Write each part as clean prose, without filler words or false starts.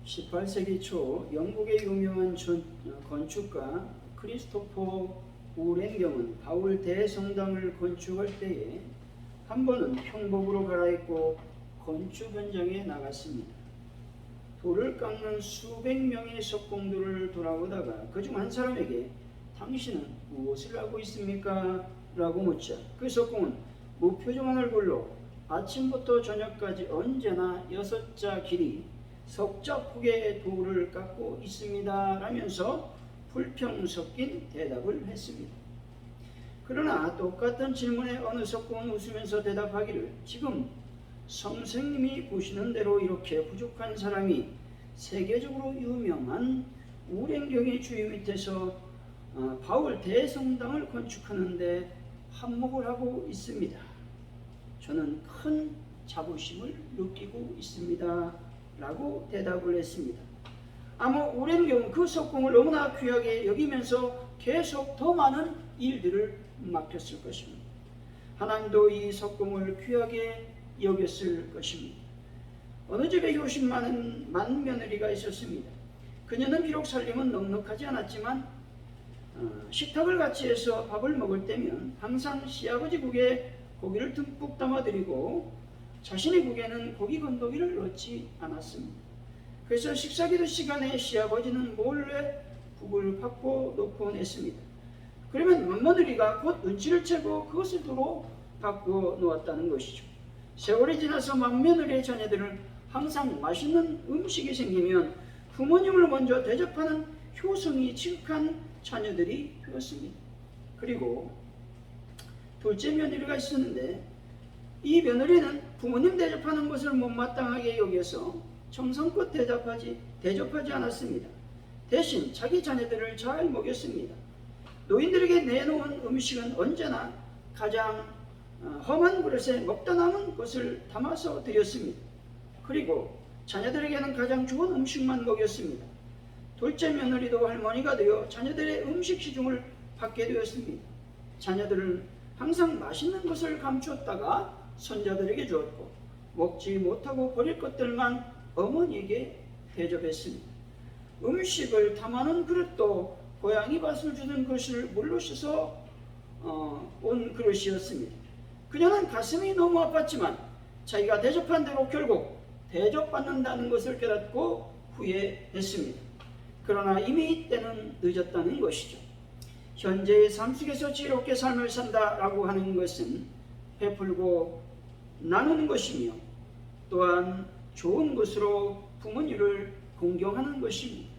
18세기 초 영국의 유명한 건축가 크리스토퍼 우렌경은 바울 대성당을 건축할 때에 한 번은 형복으로 갈아입고 건축 현장에 나갔습니다. 돌을 깎는 수백 명의 석공들을 돌아보다가 그중 한 사람에게 당신은 무엇을 하고 있습니까? 라고 묻자 그 석공은 무표정한 얼굴로 아침부터 저녁까지 언제나 6자 길이 석자폭의 돌을 깎고 있습니다 라면서 불평 섞인 대답을 했습니다. 그러나 똑같은 질문에 어느 석공은 웃으면서 대답하기를 지금 선생님이 보시는 대로 이렇게 부족한 사람이 세계적으로 유명한 우ren경의 주의 밑에서 바울 대성당을 건축하는데 한몫을 하고 있습니다. 저는 큰 자부심을 느끼고 있습니다 라고 대답을 했습니다. 아마 우ren경은 그 석공을 너무나 귀하게 여기면서 계속 더 많은 일들을 맡겼을 것입니다. 하나님도 이 석공을 귀하게 여겼을 것입니다. 어느 집에 효심 많은 맏며느리가 있었습니다. 그녀는 비록 살림은 넉넉하지 않았지만 식탁을 같이 해서 밥을 먹을 때면 항상 시아버지 국에 고기를 듬뿍 담아드리고 자신의 국에는 고기 건더기를 넣지 않았습니다. 그래서 식사기도 시간에 시아버지는 몰래 국을 받고 놓고 냈습니다. 그러면 맏며느리가 곧 눈치를 채고 그것을 두루 갖고 놓았다는 것이죠. 세월이 지나서 맏며느리의 자녀들은 항상 맛있는 음식이 생기면 부모님을 먼저 대접하는 효성이 지극한 자녀들이 되었습니다. 그리고 둘째 며느리가 있었는데 이 며느리는 부모님 대접하는 것을 못마땅하게 여겨서 정성껏 대접하지 않았습니다. 대신 자기 자녀들을 잘 먹였습니다. 노인들에게 내놓은 음식은 언제나 가장 험한 그릇에 먹다 남은 것을 담아서 드렸습니다. 그리고 자녀들에게는 가장 좋은 음식만 먹였습니다. 둘째 며느리도 할머니가 되어 자녀들의 음식 시중을 받게 되었습니다. 자녀들은 항상 맛있는 것을 감추었다가 손자들에게 주었고 먹지 못하고 버릴 것들만 어머니에게 대접했습니다. 음식을 담아놓은 그릇도 고양이 밭을 주는 것을 물로 씻어 온 그릇이었습니다. 그녀는 가슴이 너무 아팠지만 자기가 대접한 대로 결국 대접받는다는 것을 깨닫고 후회했습니다. 그러나 이미 때는 늦었다는 것이죠. 현재의 삶 속에서 지혜롭게 삶을 산다라고 하는 것은 베풀고 나누는 것이며 또한 좋은 것으로 부모님을 공경하는 것입니다.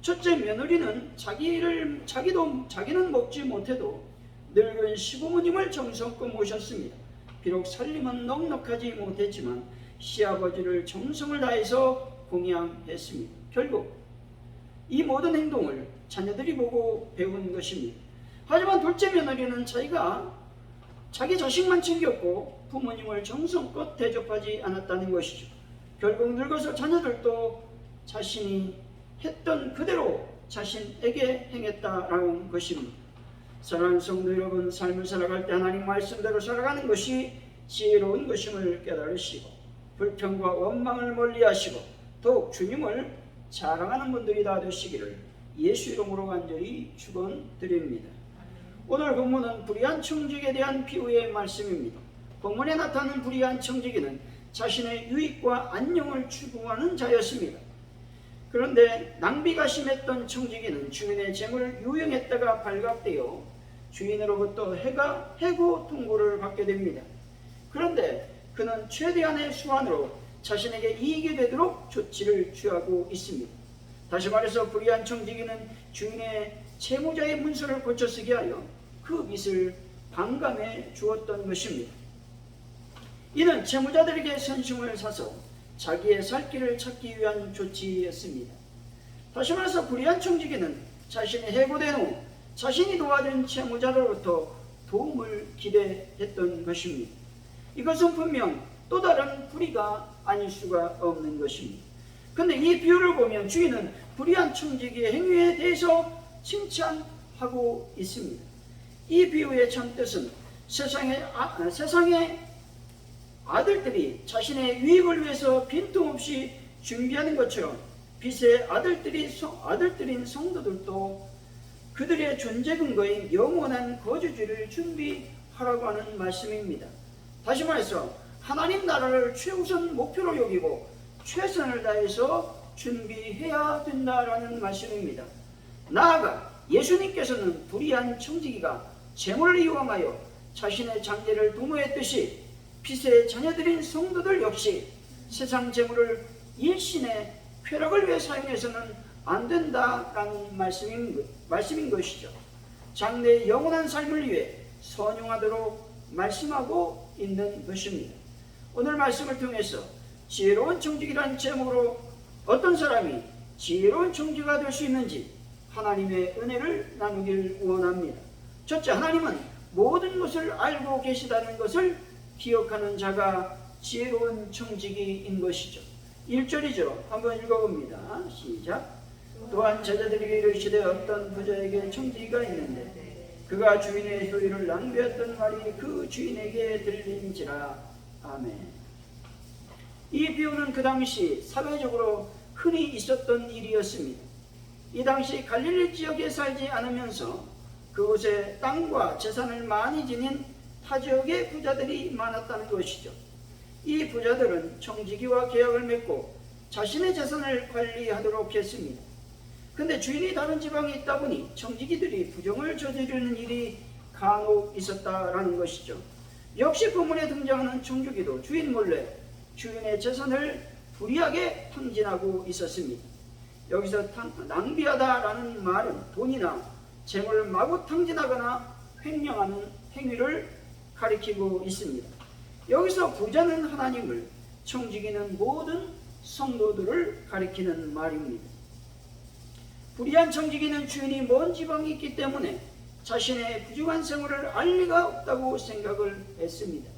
첫째 며느리는 자기는 먹지 못해도 늙은 시부모님을 정성껏 모셨습니다. 비록 살림은 넉넉하지 못했지만 시아버지를 정성을 다해서 공양했습니다. 결국 이 모든 행동을 자녀들이 보고 배운 것입니다. 하지만 둘째 며느리는 자기 자식만 챙겼고 부모님을 정성껏 대접하지 않았다는 것이죠. 결국 늙어서 자녀들도 자신이 했던 그대로 자신에게 행했다라는 것입니다. 사랑하는 성도 여러분, 삶을 살아갈 때 하나님 말씀대로 살아가는 것이 지혜로운 것임을 깨달으시고 불평과 원망을 멀리하시고 더욱 주님을 자랑하는 분들이 다 되시기를 예수 이름으로 간절히 축원드립니다. 오늘 본문은 불의한 청지기에 대한 비유의 말씀입니다. 본문에 나타나는 불의한 청지기는 자신의 유익과 안녕을 추구하는 자였습니다. 그런데 낭비가 심했던 청지기는 주인의 재물을 유용했다가 발각되어 주인으로부터 해고 통고를 받게 됩니다. 그런데 그는 최대한의 수완으로 자신에게 이익이 되도록 조치를 취하고 있습니다. 다시 말해서 불의한 청지기는 주인의 채무자의 문서를 고쳐쓰게 하여 그 빚을 반감해 주었던 것입니다. 이는 채무자들에게 선심을 사서 자기의 살 길을 찾기 위한 조치였습니다. 다시 말해서 불의한 청지기는 자신이 해고된 후 자신이 도와준 채무자로부터 도움을 기대했던 것입니다. 이것은 분명 또 다른 불의가 아닐 수가 없는 것입니다. 그런데 이 비유를 보면 주인은 불의한 청지기의 행위에 대해서 칭찬하고 있습니다. 이 비유의 참뜻은 세상의 아들들이 자신의 유익을 위해서 빈틈없이 준비하는 것처럼 빛의 아들들인 성도들도 그들의 존재 근거인 영원한 거주지를 준비하라고 하는 말씀입니다. 다시 말해서 하나님 나라를 최우선 목표로 여기고 최선을 다해서 준비해야 된다라는 말씀입니다. 나아가 예수님께서는 불의한 청지기가 재물을 이용하여 자신의 장제를 도모했듯이 빛의 자녀들인 성도들 역시 세상 재물을 일신의 쾌락을 위해 사용해서는 안 된다라는 말씀인 것이죠. 장래의 영원한 삶을 위해 선용하도록 말씀하고 있는 것입니다. 오늘 말씀을 통해서 지혜로운 청지기란 제목으로 어떤 사람이 지혜로운 청지기가 될 수 있는지 하나님의 은혜를 나누길 원합니다. 첫째, 하나님은 모든 것을 알고 계시다는 것을 기억하는 자가 지혜로운 청지기인 것이죠. 1절이죠. 한번 읽어봅니다. 시작. 또한 제자들에게 이르시되 어떤 부자에게 청지기가 있는데 그가 주인의 소유를 낭비했던 말이 그 주인에게 들린지라. 아멘. 이 비유는 그 당시 사회적으로 흔히 있었던 일이었습니다. 이 당시 갈릴리 지역에 살지 않으면서 그곳에 땅과 재산을 많이 지닌 타 지역의 부자들이 많았다는 것이죠. 이 부자들은 청지기와 계약을 맺고 자신의 재산을 관리하도록 했습니다. 근데 주인이 다른 지방에 있다 보니 청지기들이 부정을 저지르는 일이 간혹 있었다라는 것이죠. 역시 본문에 등장하는 청지기도 주인 몰래 주인의 재산을 불이하게 탕진하고 있었습니다. 여기서 낭비하다라는 말은 돈이나 재물을 마구 탕진하거나 횡령하는 행위를 가리키고 있습니다. 여기서 부자는 하나님을, 청지기는 모든 성도들을 가리키는 말입니다. 불의한 청지기는 주인이 먼 지방에 있기 때문에 자신의 부정한 생활을 알 리가 없다고 생각을 했습니다.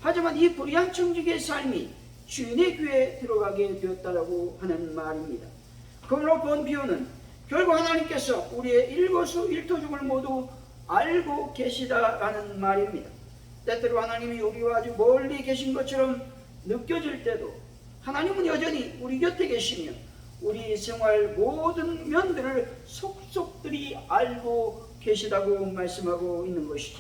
하지만 이 불의한 청지기의 삶이 주인의 귀에 들어가게 되었다고 하는 말입니다. 그러므로 본 비유는 결국 하나님께서 우리의 일거수일투족을 모두 알고 계시다라는 말입니다. 때때로 하나님이 우리와 아주 멀리 계신 것처럼 느껴질 때도 하나님은 여전히 우리 곁에 계시며 우리 생활 모든 면들을 속속들이 알고 계시다고 말씀하고 있는 것이죠.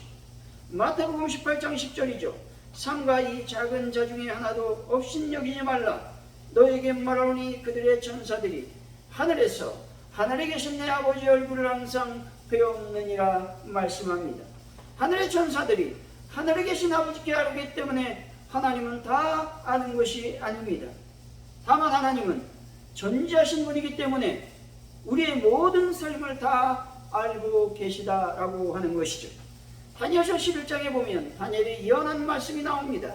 마태복음 18장 10절이죠. 삼가 이 작은 자 중에 하나도 업신여기지 말라. 너에게 말하오니 그들의 천사들이 하늘에서 하늘에 계신 내 아버지 얼굴을 항상 배웠느니라 말씀합니다. 하늘의 천사들이 하늘에 계신 아버지께 알기 때문에 하나님은 다 아는 것이 아닙니다. 다만 하나님은 전지하신 분이기 때문에 우리의 모든 삶을 다 알고 계시다라고 하는 것이죠. 다니엘서 11장에 보면 다니엘의 예언한 말씀이 나옵니다.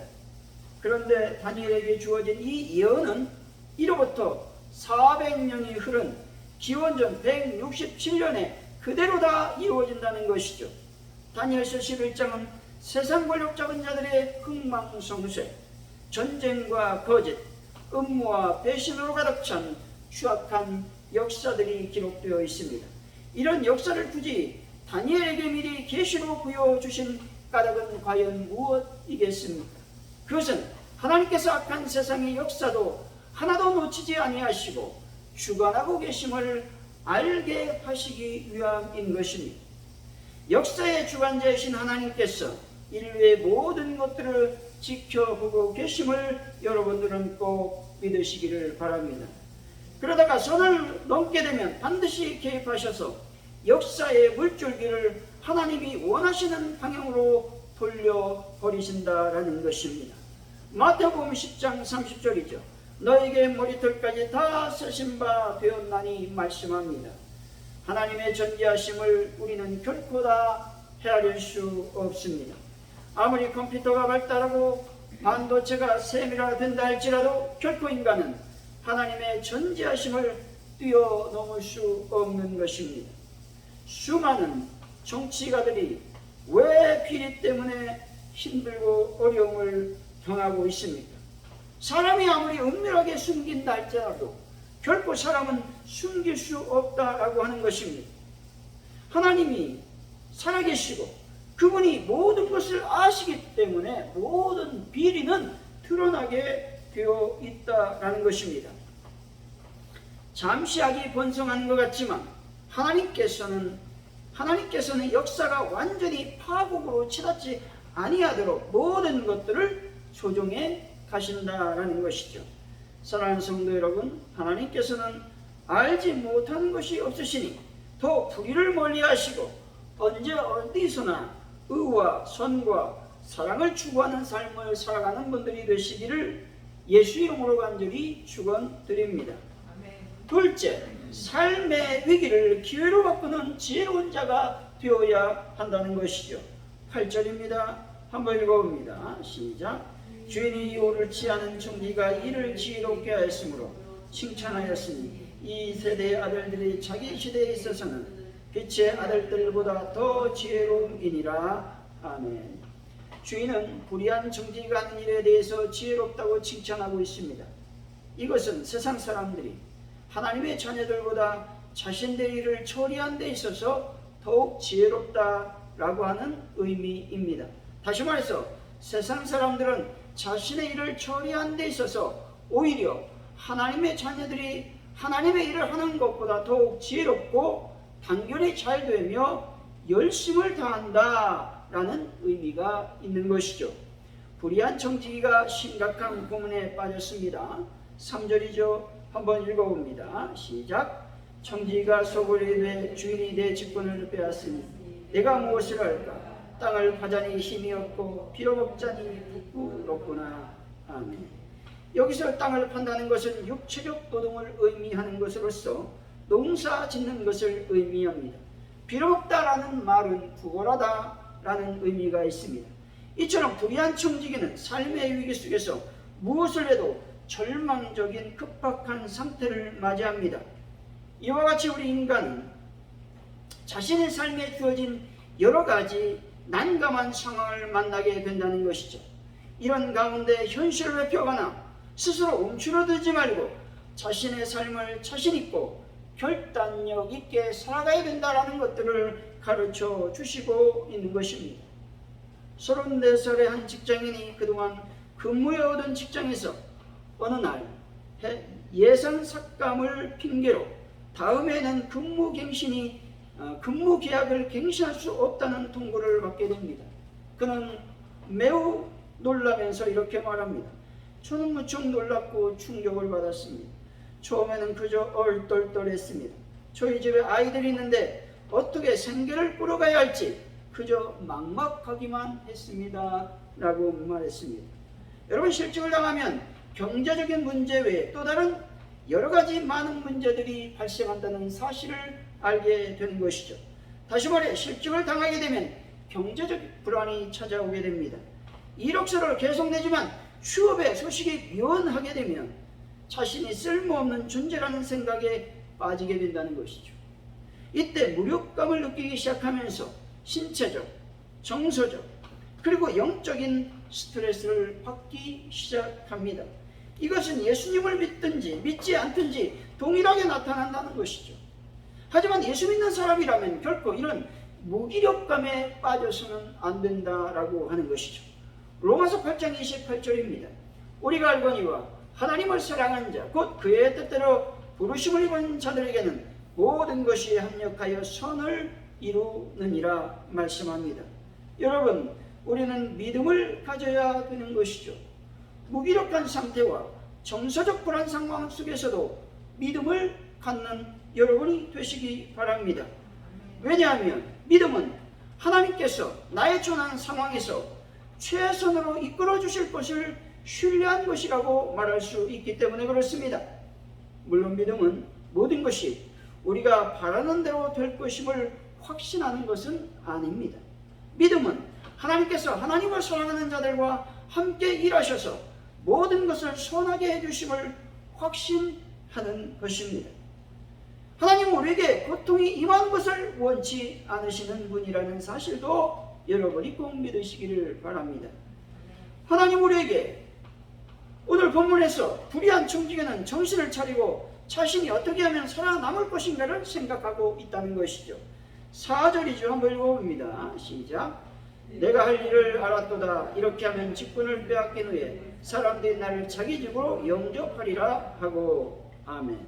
그런데 다니엘에게 주어진 이 예언은 이로부터 400년이 흐른 기원전 167년에 그대로 다 이루어진다는 것이죠. 다니엘서 11장은 세상 권력 잡은 자들의 흥망성쇠, 전쟁과 거짓, 음모와 배신으로 가득 찬 추악한 역사들이 기록되어 있습니다. 이런 역사를 굳이 다니엘에게 미리 계시로 보여주신 까닭은 과연 무엇이겠습니까? 그것은 하나님께서 악한 세상의 역사도 하나도 놓치지 아니하시고 주관하고 계심을 알게 하시기 위함인 것입니다. 역사의 주관자이신 하나님께서 인류의 모든 것들을 지켜보고 계심을 여러분들은 꼭 믿으시기를 바랍니다. 그러다가 선을 넘게 되면 반드시 개입하셔서 역사의 물줄기를 하나님이 원하시는 방향으로 돌려버리신다라는 것입니다. 마태복음 10장 30절이죠. 너에게 머리털까지 다 세신 바 되었나니 말씀합니다. 하나님의 전지하심을 우리는 결코 다 헤아릴 수 없습니다. 아무리 컴퓨터가 발달하고 반도체가 세밀화된다 할지라도 결코 인간은 하나님의 전지하심을 뛰어넘을 수 없는 것입니다. 수많은 정치가들이 왜 비리 때문에 힘들고 어려움을 당하고 있습니까? 사람이 아무리 은밀하게 숨긴다 할지라도 결코 사람은 숨길 수 없다라고 하는 것입니다. 하나님이 살아계시고 그분이 모든 것을 아시기 때문에 모든 비리는 드러나게 되어 있다라는 것입니다. 잠시 악이 번성한 것 같지만 하나님께서는 역사가 완전히 파국으로 치닫지 아니하도록 모든 것들을 조정해 가신다라는 것이죠. 사랑하는 성도 여러분, 하나님께서는 알지 못하는 것이 없으시니 더 불의를 멀리하시고 언제 어디서나 의와 선과 사랑을 추구하는 삶을 살아가는 분들이 되시기를 예수 이름으로 간절히 축원드립니다. 둘째, 삶의 위기를 기회로 바꾸는 지혜로운 자가 되어야 한다는 것이죠. 8절입니다. 한번 읽어봅니다. 시작. 주인이 옳지 않은 청지가 이를 지혜롭게 하였으므로 칭찬하였으니 이 세대의 아들들이 자기 시대에 있어서는 빛의 아들들보다 더 지혜로움이니라. 아멘. 주인은 불의한 청지가 하는 일에 대해서 지혜롭다고 칭찬하고 있습니다. 이것은 세상 사람들이 하나님의 자녀들보다 자신들의 일을 처리하는 데 있어서 더욱 지혜롭다라고 하는 의미입니다. 다시 말해서 세상 사람들은 자신의 일을 처리하는 데 있어서 오히려 하나님의 자녀들이 하나님의 일을 하는 것보다 더욱 지혜롭고 단결이 잘 되며 열심을 다한다라는 의미가 있는 것이죠. 불의한 청지기가 심각한 고문에 빠졌습니다. 3절이죠. 한번 읽어봅니다. 시작. 청지기가 속을 이르되 주인이 내 직분을 빼앗으니 내가 무엇을 할까? 땅을 파자니 힘이 없고 빌어먹자니 부끄럽구나. 아멘. 여기서 땅을 판다는 것은 육체적 노동을 의미하는 것으로서 농사 짓는 것을 의미합니다. 빌어먹다라는 말은 부걸하다라는 의미가 있습니다. 이처럼 불의한 청지기는 삶의 위기 속에서 무엇을 해도 절망적인 급박한 상태를 맞이합니다. 이와 같이 우리 인간은 자신의 삶에 주어진 여러 가지 난감한 상황을 만나게 된다는 것이죠. 이런 가운데 현실을 회피하거나 스스로 움츠러들지 말고 자신의 삶을 자신있고 결단력 있게 살아가야 된다는 것들을 가르쳐 주시고 있는 것입니다. 34살의 한 직장인이 그동안 근무해오던 직장에서 어느 날 예산 삭감을 핑계로 다음에는 근무 계약을 갱신할 수 없다는 통보를 받게 됩니다. 그는 매우 놀라면서 이렇게 말합니다. 저는 무척 놀랍고 충격을 받았습니다. 처음에는 그저 얼떨떨했습니다. 저희 집에 아이들이 있는데 어떻게 생계를 꾸려가야 할지 그저 막막하기만 했습니다. 라고 말했습니다. 여러분, 실직을 당하면 경제적인 문제 외에 또 다른 여러 가지 많은 문제들이 발생한다는 사실을 알게 되는 것이죠. 다시 말해 실직을 당하게 되면 경제적 불안이 찾아오게 됩니다. 이력서를 계속 내지만 취업의 소식이 미원하게 되면 자신이 쓸모없는 존재라는 생각에 빠지게 된다는 것이죠. 이때 무력감을 느끼기 시작하면서 신체적, 정서적, 그리고 영적인 스트레스를 받기 시작합니다. 이것은 예수님을 믿든지 믿지 않든지 동일하게 나타난다는 것이죠. 하지만 예수 믿는 사람이라면 결코 이런 무기력감에 빠져서는 안 된다라고 하는 것이죠. 로마서 8장 28절입니다. 우리가 알거니와 하나님을 사랑한 자, 곧 그의 뜻대로 부르심을 입은 자들에게는 모든 것이 합력하여 선을 이루느니라 말씀합니다. 여러분, 우리는 믿음을 가져야 되는 것이죠. 무기력한 상태와 정서적 불안 상황 속에서도 믿음을 갖는 여러분이 되시기 바랍니다. 왜냐하면 믿음은 하나님께서 나의 처한 상황에서 최선으로 이끌어 주실 것을 신뢰한 것이라고 말할 수 있기 때문에 그렇습니다. 물론 믿음은 모든 것이 우리가 바라는 대로 될 것임을 확신하는 것은 아닙니다. 믿음은 하나님께서 하나님을 사랑하는 자들과 함께 일하셔서 모든 것을 선하게 해주심을 확신하는 것입니다. 하나님은 우리에게 고통이 임한 것을 원치 않으시는 분이라는 사실도 여러분이 꼭 믿으시기를 바랍니다. 하나님 우리에게 오늘 본문에서 불의한 청지기는 정신을 차리고 자신이 어떻게 하면 살아남을 것인가를 생각하고 있다는 것이죠. 4절이죠. 한번 읽어봅니다. 시작. 내가 할 일을 알았도다. 이렇게 하면 직분을 빼앗긴 후에 사람들이 나를 자기 집으로 영접하리라 하고. 아멘.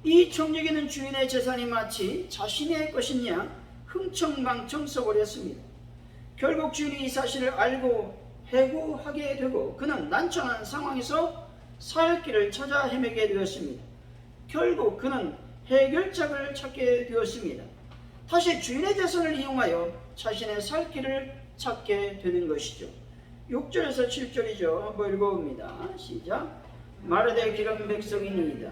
이 청지기는 주인의 재산이 마치 자신의 것이냐 흥청망청 써버렸습니다. 결국 주인이 이 사실을 알고 해고하게 되고 그는 난처한 상황에서 살 길을 찾아 헤매게 되었습니다. 결국 그는 해결책을 찾게 되었습니다. 다시 주인의 재산을 이용하여 자신의 살 길을 찾게 되는 것이죠. 6절에서 7절이죠. 한번 읽어봅니다. 시작. 마르되 기름 백성이니이다.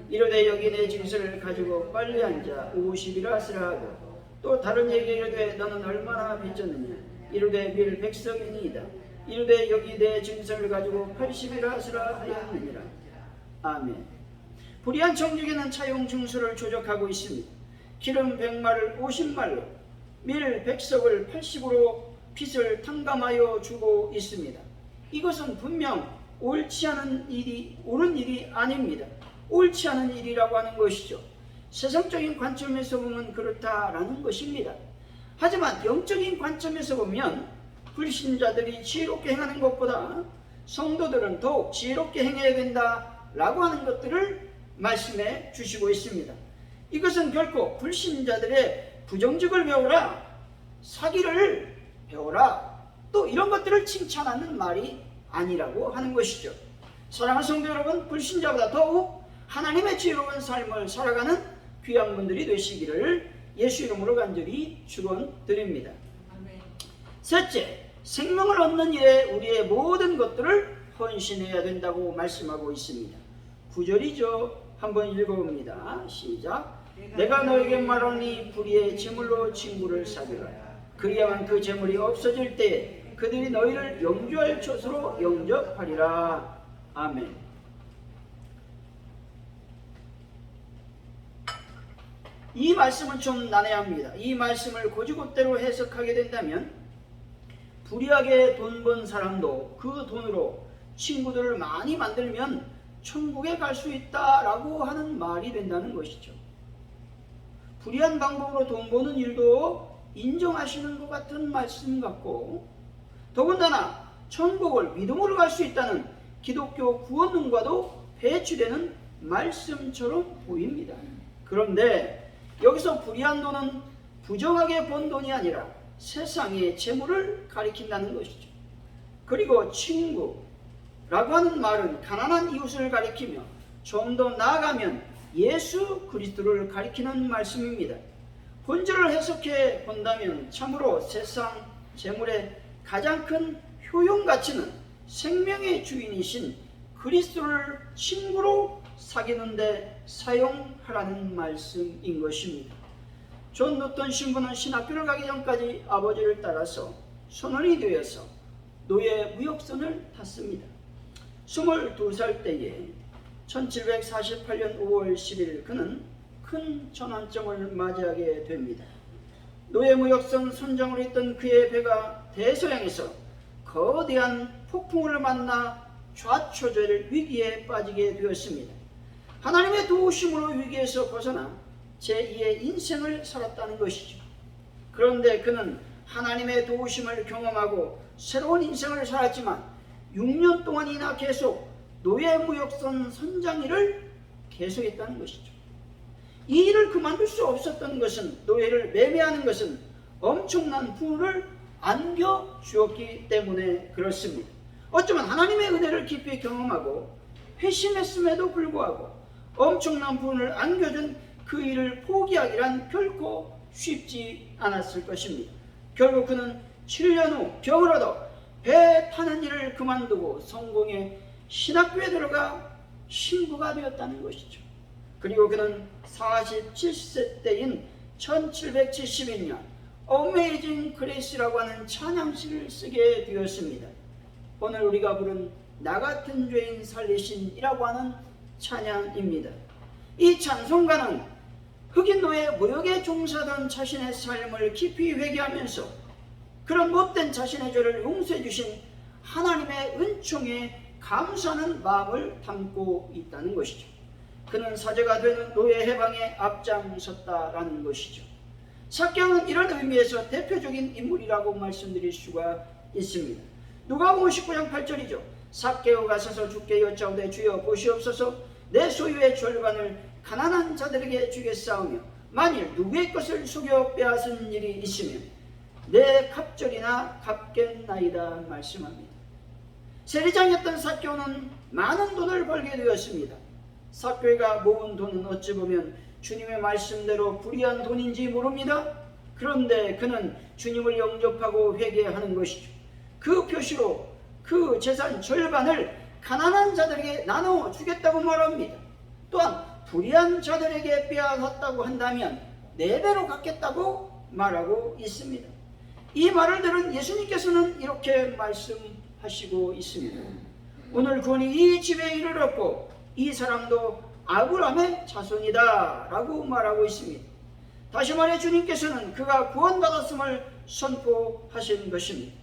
이르되 여기 내 증서를 가지고 빨리 앉아 50이라 하시라 하고 또 다른 얘기 이르되 너는 얼마나 빚졌느냐. 이르되 밀 백성이니이다. 이르되 여기 내 증서를 가지고 80이라 하시라 하였느니라. 아멘. 불의한 청지기는 차용 증서를 조작하고 있습니다. 기름 100말을 50말로 밀 100석을 80으로 빚을 탕감하여 주고 있습니다. 이것은 분명 옳지 않은 일이 옳은 일이 아닙니다. 옳지 않은 일이라고 하는 것이죠. 세상적인 관점에서 보면 그렇다라는 것입니다. 하지만 영적인 관점에서 보면 불신자들이 지혜롭게 행하는 것보다 성도들은 더욱 지혜롭게 행해야 된다라고 하는 것들을 말씀해 주시고 있습니다. 이것은 결코 불신자들의 부정직을 배워라, 사기를 배워라, 또 이런 것들을 칭찬하는 말이 아니라고 하는 것이죠. 사랑하는 성도 여러분, 불신자보다 더욱 하나님의 지혜로운 삶을 살아가는 귀한 분들이 되시기를 예수 이름으로 간절히 축원드립니다. 셋째, 생명을 얻는 일에 우리의 모든 것들을 헌신해야 된다고 말씀하고 있습니다. 9절이죠. 한번 읽어봅니다. 시작. 내가 너에게 말하니 불의의 제물로 친구를 사귀라. 그리야만 그 제물이 없어질 때에 그들이 너희를 영주할 젖으로 영접하리라. 아멘. 이 말씀은 좀 난해합니다. 이 말씀을 고지고대로 해석하게 된다면 불의하게 돈 번 사람도 그 돈으로 친구들을 많이 만들면 천국에 갈 수 있다라고 하는 말이 된다는 것이죠. 불의한 방법으로 돈 버는 일도 인정하시는 것 같은 말씀 같고, 더군다나 천국을 믿음으로 갈 수 있다는 기독교 구원론과도 배치되는 말씀처럼 보입니다. 그런데 여기서 불의한 돈은 부정하게 번 돈이 아니라 세상의 재물을 가리킨다는 것이죠. 그리고 친구라고 하는 말은 가난한 이웃을 가리키며 좀 더 나아가면 예수 그리스도를 가리키는 말씀입니다. 본질을 해석해 본다면 참으로 세상 재물의 가장 큰 효용 가치는 생명의 주인이신 그리스도를 친구로 사귀는 데 사용하라는 말씀인 것입니다. 존 노턴 신부는 신학교를 가기 전까지 아버지를 따라서 선원이 되어서 노예 무역선을 탔습니다. 22살 때에 1748년 5월 10일 그는 큰 전환점을 맞이하게 됩니다. 노예 무역선 선장으로 있던 그의 배가 대서양에서 거대한 폭풍을 만나 좌초절 위기에 빠지게 되었습니다. 하나님의 도우심으로 위기에서 벗어나 제2의 인생을 살았다는 것이죠. 그런데 그는 하나님의 도우심을 경험하고 새로운 인생을 살았지만 6년 동안이나 계속 노예무역선 선장 일을 계속했다는 것이죠. 이 일을 그만둘 수 없었던 것은, 노예를 매매하는 것은 엄청난 부를 안겨주었기 때문에 그렇습니다. 어쩌면 하나님의 은혜를 깊이 경험하고 회심했음에도 불구하고 엄청난 부를 안겨준 그 일을 포기하기란 결코 쉽지 않았을 것입니다. 결국 그는 7년 후 병을 얻어 배 타는 일을 그만두고 성공의 신학교에 들어가 신부가 되었다는 것이죠. 그리고 그는 47세 때인 1772년 어메이징 그레이스라고 하는 찬양시를 쓰게 되었습니다. 오늘 우리가 부른 나 같은 죄인 살리신이라고 하는 찬양입니다. 이 찬송가는 흑인 노예 무역에 종사던 자신의 삶을 깊이 회개하면서 그런 못된 자신의 죄를 용서해 주신 하나님의 은총에 감사하는 마음을 담고 있다는 것이죠. 그는 사제가 되는 노예 해방에 앞장섰다라는 것이죠. 삭개오는 이런 의미에서 대표적인 인물이라고 말씀드릴 수가 있습니다. 누가복음 19장 8절이죠. 삭개오가 서서 주께 여짜오되 주여 보시옵소서 내 소유의 절반을 가난한 자들에게 주겠사오며 만일 누구의 것을 속여 빼앗은 일이 있으면 내 갑절이나 갚겠나이다 말씀합니다. 세리장이었던 삭개오는 많은 돈을 벌게 되었습니다. 삭개오가 모은 돈은 어찌 보면 주님의 말씀대로 불의한 돈인지 모릅니다. 그런데 그는 주님을 영접하고 회개하는 것이죠. 그 표시로 그 재산 절반을 가난한 자들에게 나눠 주겠다고 말합니다. 또한 불의한 자들에게 빼앗았다고 한다면 4배로 갚겠다고 말하고 있습니다. 이 말을 들은 예수님께서는 이렇게 말씀하시고 있습니다. 오늘 구원이 이 집에 이르렀고 이 사람도 아브라함의 자손이다 라고 말하고 있습니다. 다시 말해 주님께서는 그가 구원받았음을 선포하신 것입니다.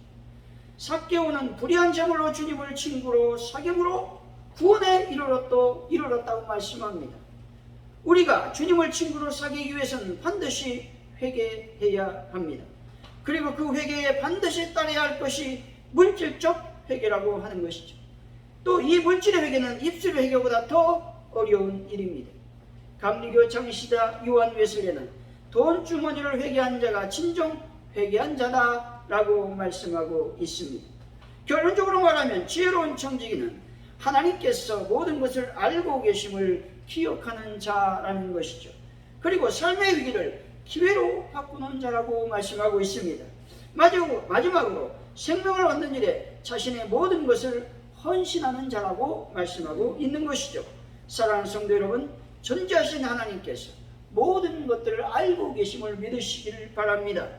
삭개오는 불의한 재물로 주님을 친구로 사귐으로 구원에 이르렀다고 말씀합니다. 우리가 주님을 친구로 사귀기 위해서는 반드시 회개해야 합니다. 그리고 그 회개에 반드시 따라야 할 것이 물질적 회개라고 하는 것이죠. 또 이 물질의 회개는 입술 회개보다 더 어려운 일입니다. 감리교 장시다 요한 웨슬레는 돈 주머니를 회개한 자가 진정 회개한 자다라고 말씀하고 있습니다. 결론적으로 말하면 지혜로운 청지기는 하나님께서 모든 것을 알고 계심을 기억하는 자라는 것이죠. 그리고 삶의 위기를 기회로 바꾸는 자라고 말씀하고 있습니다. 마지막으로 생명을 얻는 일에 자신의 모든 것을 헌신하는 자라고 말씀하고 있는 것이죠. 사랑하는 성도 여러분, 전지하신 하나님께서 모든 것들을 알고 계심을 믿으시길 바랍니다.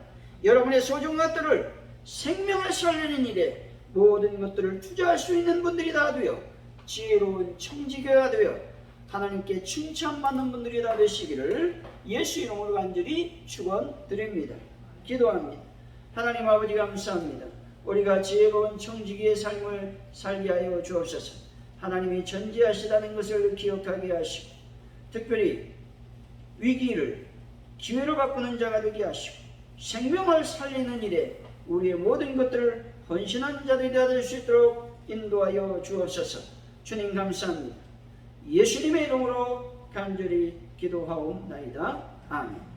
여러분의 소중한 것들을 생명을 살리는 일에 모든 것들을 투자할 수 있는 분들이 다 되어 지혜로운 청지교가 되어 하나님께 칭찬받는 분들이 다 되시기를 예수 이름으로 간절히 축원드립니다. 기도합니다. 하나님 아버지 감사합니다. 우리가 지혜로운 청지기의 삶을 살게 하여 주옵소서. 하나님이 전지하시다는 것을 기억하게 하시고 특별히 위기를 기회로 바꾸는 자가 되게 하시고 생명을 살리는 일에 우리의 모든 것들을 헌신한 자들이 될 수 있도록 인도하여 주옵소서. 주님 감사합니다. 예수님의 이름으로 간절히 기도하옵나이다. 아멘.